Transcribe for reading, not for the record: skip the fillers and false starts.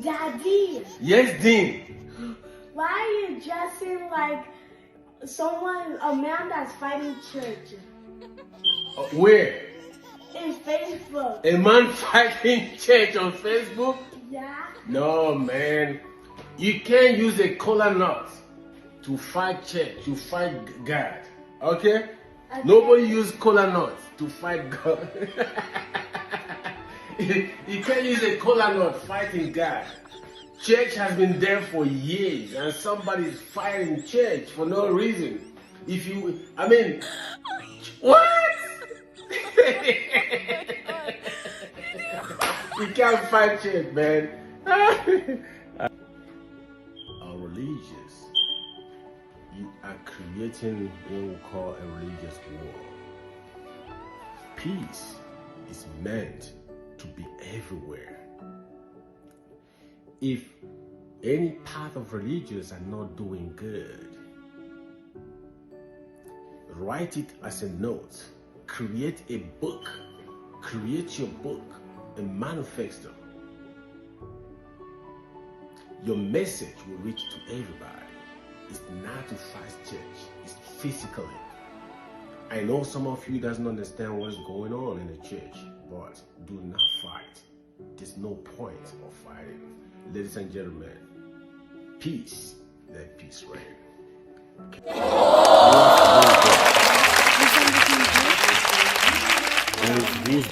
Daddy, Yes, Dean. why are you dressing like a man that's fighting church? Where? In Facebook. A man fighting church on Facebook? Yeah. No, man. You can't use a cola nut to fight church, to fight God. Okay? Nobody use cola nut to fight God. You can't use a cola nut fighting God. Church has been there for years, and somebody is fighting church for no reason. What? You can't fight church, man. Are religious. You are creating what we call a religious war. Peace is meant to be everywhere. If any part of religions are not doing good, write it as a note. Create a book. Create your book, a manifesto. Your message will reach to everybody. It's not to fight church, it's physically. I know some of you doesn't understand what's going on in the church, but do not fight. There's no point of fighting. Ladies and gentlemen, peace, let peace reign. Okay.